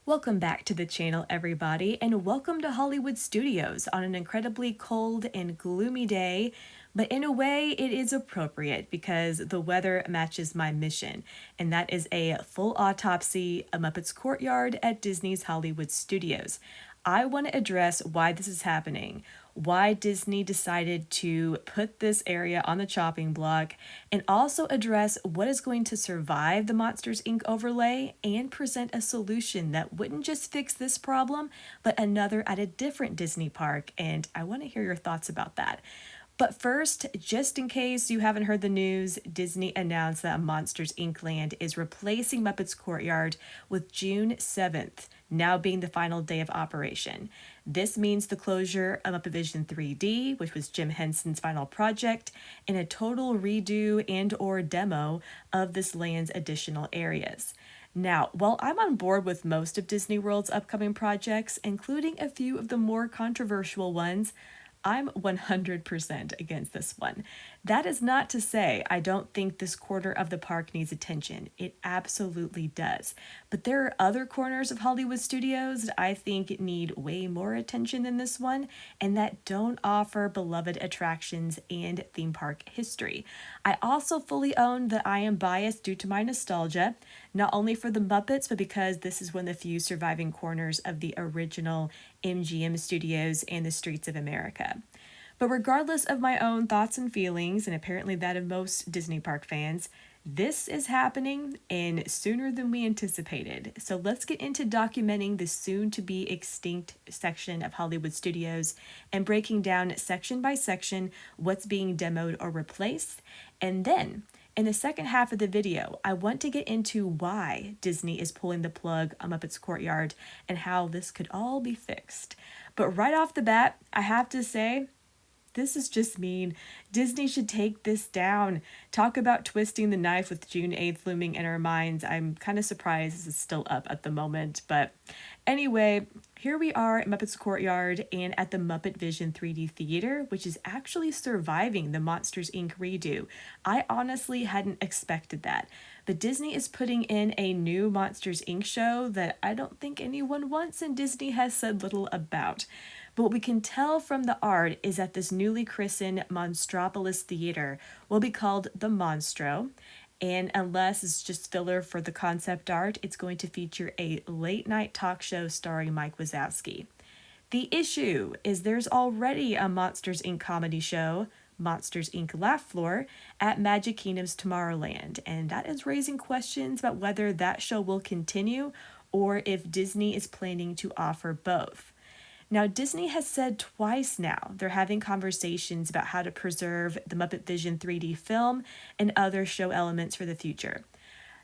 Welcome back to the channel, everybody, and welcome to Hollywood Studios on an incredibly cold and gloomy day, but in a way it is appropriate because the weather matches my mission, and that is a full autopsy of Muppets Courtyard at Disney's Hollywood Studios. I want to address why this is happening, why Disney decided to put this area on the chopping block, and also address what is going to survive the Monsters Inc. overlay and present a solution that wouldn't just fix this problem, but another at a different Disney park. And I want to hear your thoughts about that. But first, just in case you haven't heard the news, Disney announced that Monsters Inc. Land is replacing Muppets Courtyard with June 7th, now being the final day of operation. This means the closure of MuppetVision 3D, which was Jim Henson's final project, and a total redo and or demo of this land's additional areas. Now, while I'm on board with most of Disney World's upcoming projects, including a few of the more controversial ones, I'm 100% against this one. That is not to say I don't think this quarter of the park needs attention. It absolutely does. But there are other corners of Hollywood Studios that I think need way more attention than this one, and that don't offer beloved attractions and theme park history. I also fully own that I am biased due to my nostalgia, not only for the Muppets, but because this is one of the few surviving corners of the original MGM Studios and the streets of America. But regardless of my own thoughts and feelings, and apparently that of most Disney park fans, this is happening and sooner than we anticipated. So let's get into documenting the soon-to-be extinct section of Hollywood Studios and breaking down section by section what's being demoed or replaced. And then, in the second half of the video, I want to get into why Disney is pulling the plug on Muppets Courtyard and how this could all be fixed. But right off the bat, I have to say, this is just mean. Disney should take this down. Talk about twisting the knife with June 8th looming in our minds. I'm kind of surprised this is still up at the moment. But anyway, here we are at Muppets Courtyard and at the MuppetVision 3D Theater, which is actually surviving the Monsters Inc. redo. I honestly hadn't expected that. But Disney is putting in a new Monsters Inc. show that I don't think anyone wants and Disney has said little about. But what we can tell from the art is that this newly christened Monstropolis Theater will be called the Monstro, and unless it's just filler for the concept art, it's going to feature a late-night talk show starring Mike Wazowski. The issue is there's already a Monsters Inc. comedy show, Monsters Inc. Laugh Floor, at Magic Kingdom's Tomorrowland, and that is raising questions about whether that show will continue or if Disney is planning to offer both. Now, Disney has said twice now they're having conversations about how to preserve the MuppetVision 3D film and other show elements for the future.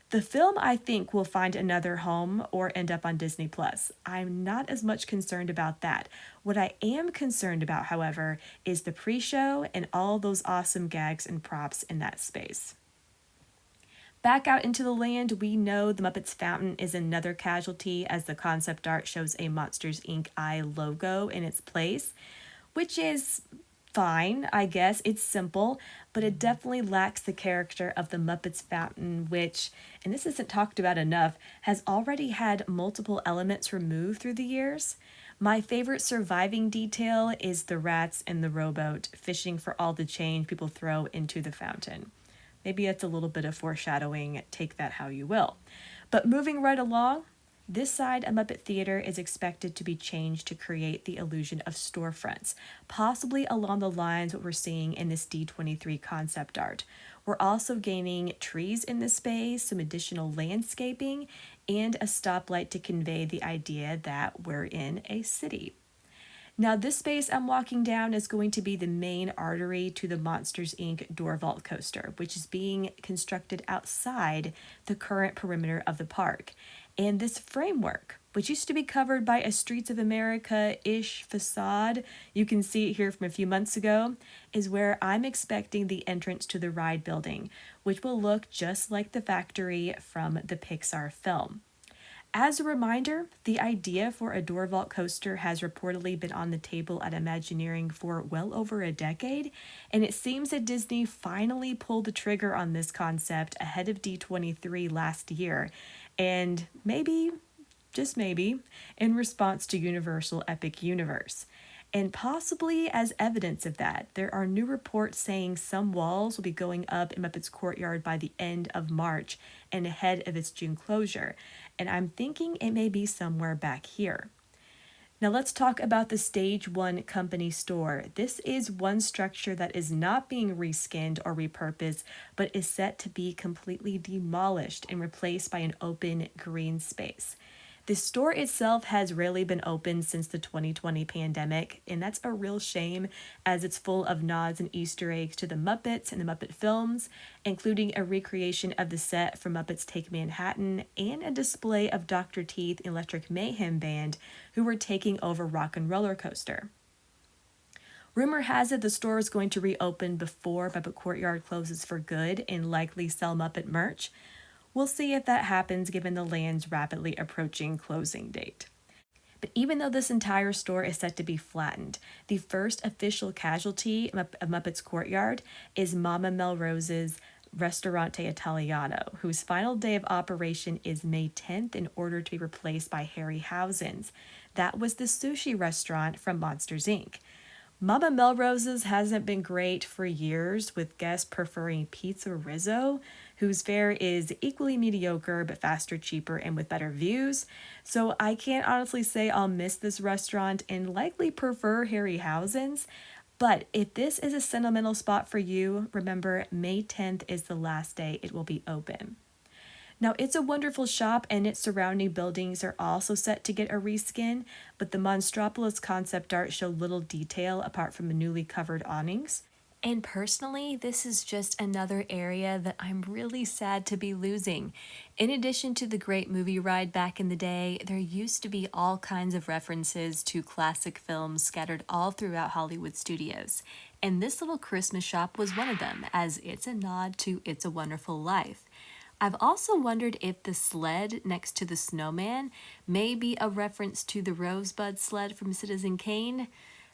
The film, I think, will find another home or end up on Disney+. I'm not as much concerned about that. What I am concerned about, however, is the pre-show and all those awesome gags and props in that space. Back out into the land, we know the Muppets Fountain is another casualty as the concept art shows a Monsters Inc. eye logo in its place, which is fine, I guess. It's simple, but it definitely lacks the character of the Muppets Fountain, which, and this isn't talked about enough, has already had multiple elements removed through the years. My favorite surviving detail is the rats in the rowboat fishing for all the change people throw into the fountain. Maybe it's a little bit of foreshadowing, take that how you will. But moving right along, this side of Muppet Theater is expected to be changed to create the illusion of storefronts, possibly along the lines what we're seeing in this D23 concept art. We're also gaining trees in this space, some additional landscaping, and a stoplight to convey the idea that we're in a city. Now, this space I'm walking down is going to be the main artery to the Monsters Inc. door vault coaster, which is being constructed outside the current perimeter of the park. And this framework, which used to be covered by a Streets of America-ish facade, you can see it here from a few months ago, is where I'm expecting the entrance to the ride building, which will look just like the factory from the Pixar film. As a reminder, the idea for a door vault coaster has reportedly been on the table at Imagineering for well over a decade, and it seems that Disney finally pulled the trigger on this concept ahead of D23 last year, and maybe just maybe, in response to Universal Epic Universe. And possibly as evidence of that, there are new reports saying some walls will be going up in Muppets Courtyard by the end of March and ahead of its June closure. And I'm thinking it may be somewhere back here. Now let's talk about the Stage 1 company store. This is one structure that is not being reskinned or repurposed, but is set to be completely demolished and replaced by an open green space. The store itself has rarely been open since the 2020 pandemic, and that's a real shame as it's full of nods and Easter eggs to the Muppets and the Muppet films, including a recreation of the set from Muppets Take Manhattan and a display of Dr. Teeth and Electric Mayhem Band, who were taking over Rock and Roller Coaster. Rumor has it the store is going to reopen before Muppet Courtyard closes for good and likely sell Muppet merch. We'll see if that happens given the land's rapidly approaching closing date. But even though this entire store is set to be flattened, the first official casualty of Muppets Courtyard is Mama Melrose's Ristorante Italiano, whose final day of operation is May 10th in order to be replaced by Harryhausen's. That was the sushi restaurant from Monsters, Inc. Mama Melrose's hasn't been great for years, with guests preferring Pizza Rizzo, whose fare is equally mediocre but faster, cheaper, and with better views. So I can't honestly say I'll miss this restaurant and likely prefer Harryhausen's. But if this is a sentimental spot for you, remember May 10th is the last day it will be open. Now, It's a Wonderful Shop and its surrounding buildings are also set to get a reskin, but the Monstropolis concept art showed little detail apart from the newly covered awnings. And personally, this is just another area that I'm really sad to be losing. In addition to the great movie ride back in the day, there used to be all kinds of references to classic films scattered all throughout Hollywood studios. And this little Christmas shop was one of them, as it's a nod to It's a Wonderful Life. I've also wondered if the sled next to the snowman may be a reference to the Rosebud sled from Citizen Kane.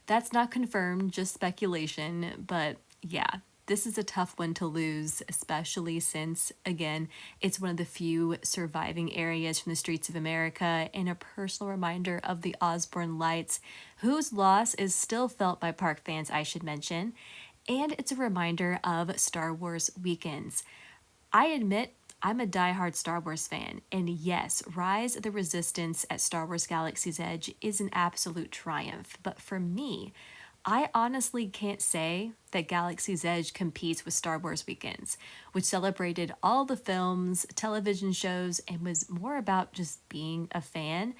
That's not confirmed, just speculation, but yeah, this is a tough one to lose, especially since, again, it's one of the few surviving areas from the streets of America and a personal reminder of the Osborne Lights, whose loss is still felt by park fans, I should mention, and it's a reminder of Star Wars weekends. I admit I'm a diehard Star Wars fan, and yes, Rise of the Resistance at Star Wars Galaxy's Edge is an absolute triumph, but for me, I honestly can't say that Galaxy's Edge competes with Star Wars Weekends, which celebrated all the films, television shows, and was more about just being a fan.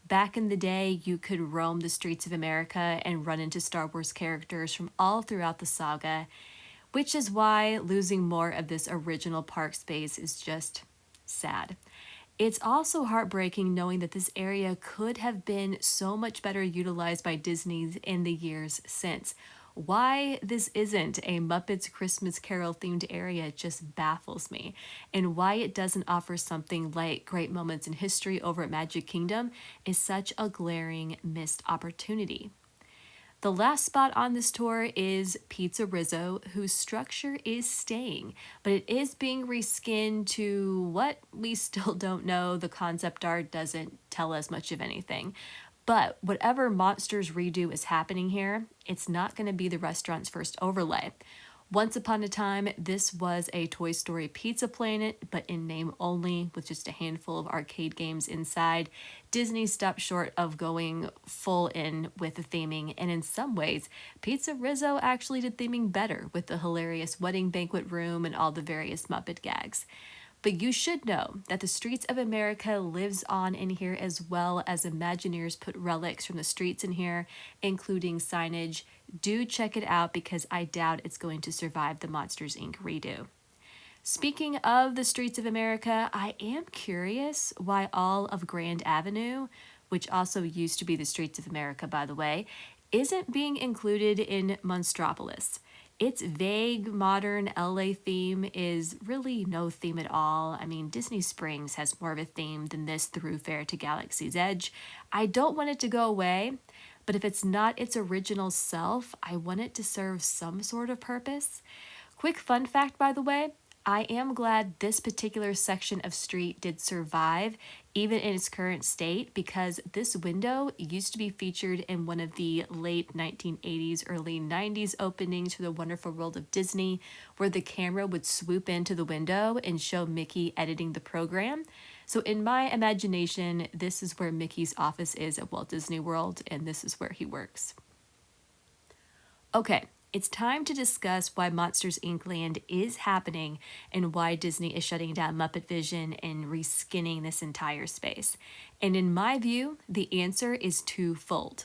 Back in the day, you could roam the streets of America and run into Star Wars characters from all throughout the saga, which is why losing more of this original park space is just sad. It's also heartbreaking knowing that this area could have been so much better utilized by Disney in the years since. Why this isn't a Muppets Christmas Carol themed area just baffles me, and why it doesn't offer something like Great Moments in History over at Magic Kingdom is such a glaring missed opportunity. The last spot on this tour is Pizza Rizzo, whose structure is staying, but it is being reskinned to what we still don't know. The concept art doesn't tell us much of anything. But whatever Monsters redo is happening here, it's not going to be the restaurant's first overlay. Once upon a time, this was a Toy Story Pizza Planet, but in name only, with just a handful of arcade games inside. Disney stopped short of going full in with the theming, and in some ways, Pizza Rizzo actually did theming better with the hilarious wedding banquet room and all the various Muppet gags. But you should know that the Streets of America lives on in here, as well as Imagineers put relics from the streets in here, including signage. Do check it out because I doubt it's going to survive the Monsters, Inc. redo. Speaking of the Streets of America, I am curious why all of Grand Avenue, which also used to be the Streets of America, by the way, isn't being included in Monstropolis. Its vague, modern LA theme is really no theme at all. I mean, Disney Springs has more of a theme than this thoroughfare to Galaxy's Edge. I don't want it to go away, but if it's not its original self, I want it to serve some sort of purpose. Quick fun fact, by the way, I am glad this particular section of street did survive, even in its current state, because this window used to be featured in one of the late 1980s, early 90s openings for the Wonderful World of Disney, where the camera would swoop into the window and show Mickey editing the program. So, in my imagination, this is where Mickey's office is at Walt Disney World, and this is where he works. Okay, it's time to discuss why Monsters Inc. Land is happening and why Disney is shutting down MuppetVision and reskinning this entire space. And in my view, the answer is twofold.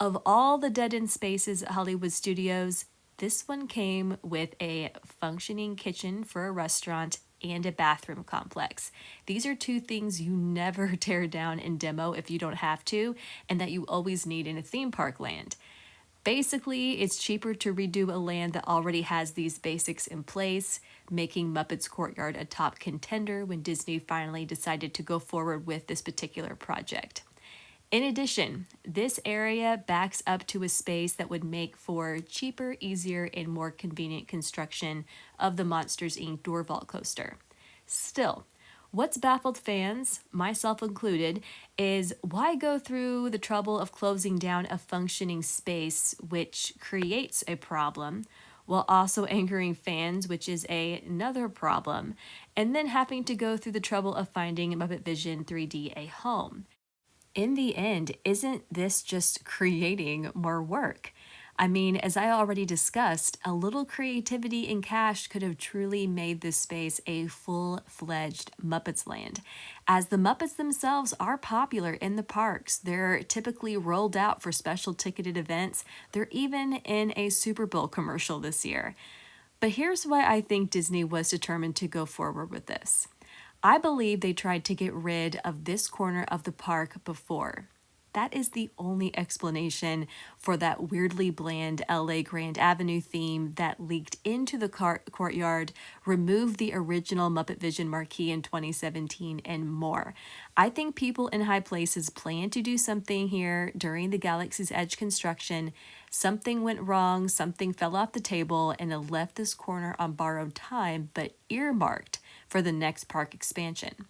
Of all the dead-end spaces at Hollywood Studios, this one came with a functioning kitchen for a restaurant and a bathroom complex. These are two things you never tear down and demo if you don't have to, and that you always need in a theme park land. Basically, it's cheaper to redo a land that already has these basics in place, making Muppets Courtyard a top contender when Disney finally decided to go forward with this particular project. In addition, this area backs up to a space that would make for cheaper, easier, and more convenient construction of the Monsters Inc. door vault coaster. Still, what's baffled fans, myself included, is why go through the trouble of closing down a functioning space which creates a problem, while also angering fans, which is another problem, and then having to go through the trouble of finding MuppetVision 3D a home. In the end, isn't this just creating more work? I mean, as I already discussed, a little creativity and cash could have truly made this space a full-fledged Muppets land. As the Muppets themselves are popular in the parks, they're typically rolled out for special ticketed events. They're even in a Super Bowl commercial this year. But here's why I think Disney was determined to go forward with this. I believe they tried to get rid of this corner of the park before. That is the only explanation for that weirdly bland LA Grand Avenue theme that leaked into the courtyard, removed the original MuppetVision marquee in 2017, and more. I think people in high places planned to do something here during the Galaxy's Edge construction. Something went wrong, something fell off the table, and it left this corner on borrowed time, but earmarked for the next park expansion.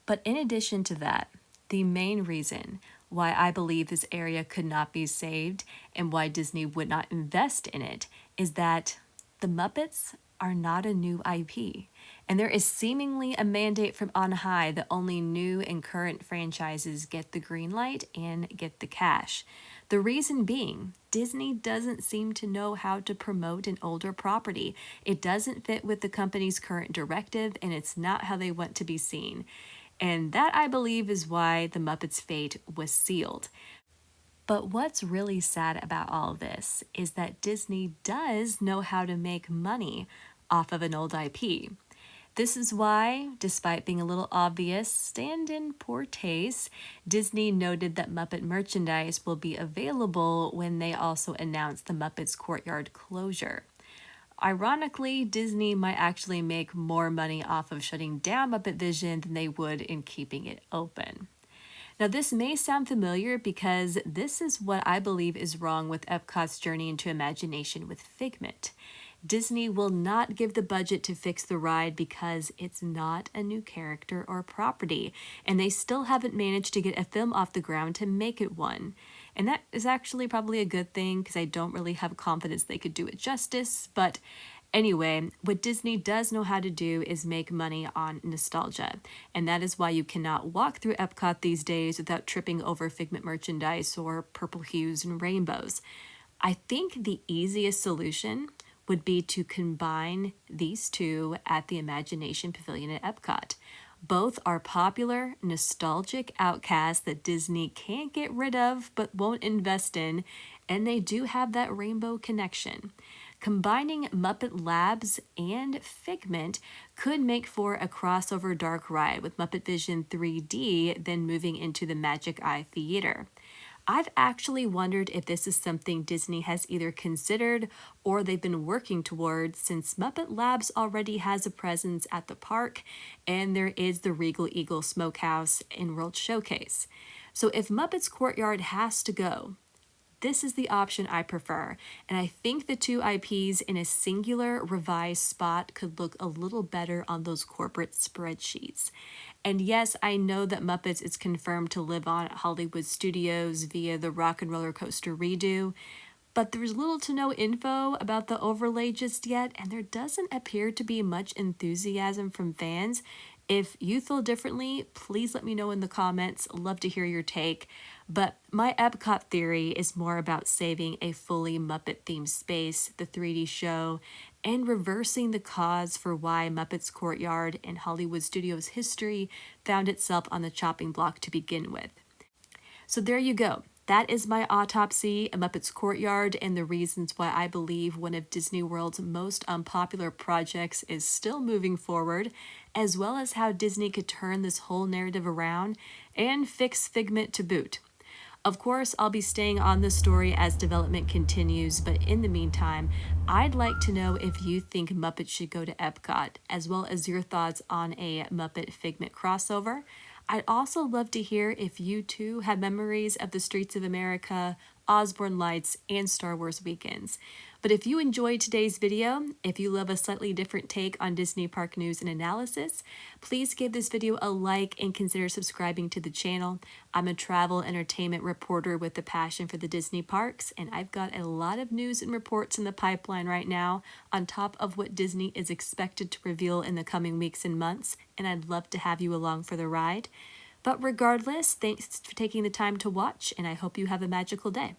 But in addition to that, the main reason why I believe this area could not be saved and why Disney would not invest in it is that the Muppets are not a new IP, and there is seemingly a mandate from on high that only new and current franchises get the green light and get the cash. The reason being, Disney doesn't seem to know how to promote an older property. It doesn't fit with the company's current directive, and it's not how they want to be seen. And that, I believe, is why the Muppets' fate was sealed. But what's really sad about all this is that Disney does know how to make money off of an old IP. This is why, despite being a little obvious and in poor taste, Disney noted that Muppet merchandise will be available when they also announce the Muppets Courtyard closure. Ironically, Disney might actually make more money off of shutting down MuppetVision than they would in keeping it open. Now, this may sound familiar because this is what I believe is wrong with Epcot's Journey into Imagination with Figment. Disney will not give the budget to fix the ride because it's not a new character or property, and they still haven't managed to get a film off the ground to make it one. And that is actually probably a good thing because I don't really have confidence they could do it justice. But anyway, what Disney does know how to do is make money on nostalgia. And that is why you cannot walk through Epcot these days without tripping over Figment merchandise or purple hues and rainbows. I think the easiest solution would be to combine these two at the Imagination Pavilion at Epcot. Both are popular, nostalgic outcasts that Disney can't get rid of but won't invest in, and they do have that rainbow connection. Combining Muppet Labs and Figment could make for a crossover dark ride with MuppetVision 3D, then moving into the Magic Eye Theater. I've actually wondered if this is something Disney has either considered or they've been working towards, since Muppet Labs already has a presence at the park and there is the Regal Eagle Smokehouse and World Showcase. So if Muppets Courtyard has to go, this is the option I prefer, and I think the two IPs in a singular revised spot could look a little better on those corporate spreadsheets. And yes, I know that Muppets is confirmed to live on at Hollywood Studios via the Rock and Roller Coaster redo, but there's little to no info about the overlay just yet, and there doesn't appear to be much enthusiasm from fans. If you feel differently, please let me know in the comments. Love to hear your take. But my Epcot theory is more about saving a fully Muppet-themed space, the 3D show, and reversing the cause for why Muppets Courtyard in Hollywood Studios history found itself on the chopping block to begin with. So there you go. That is my autopsy of Muppets Courtyard and the reasons why I believe one of Disney World's most unpopular projects is still moving forward, as well as how Disney could turn this whole narrative around and fix Figment to boot. Of course, I'll be staying on this story as development continues, but in the meantime, I'd like to know if you think Muppets should go to Epcot, as well as your thoughts on a Muppet Figment crossover. I'd also love to hear if you too have memories of the Streets of America, Osborne Lights, and Star Wars weekends. But if you enjoyed today's video, if you love a slightly different take on Disney park news and analysis, please give this video a like and consider subscribing to the channel. I'm a travel entertainment reporter with a passion for the Disney parks, and I've got a lot of news and reports in the pipeline right now, on top of what Disney is expected to reveal in the coming weeks and months, and I'd love to have you along for the ride. But regardless, thanks for taking the time to watch, and I hope you have a magical day.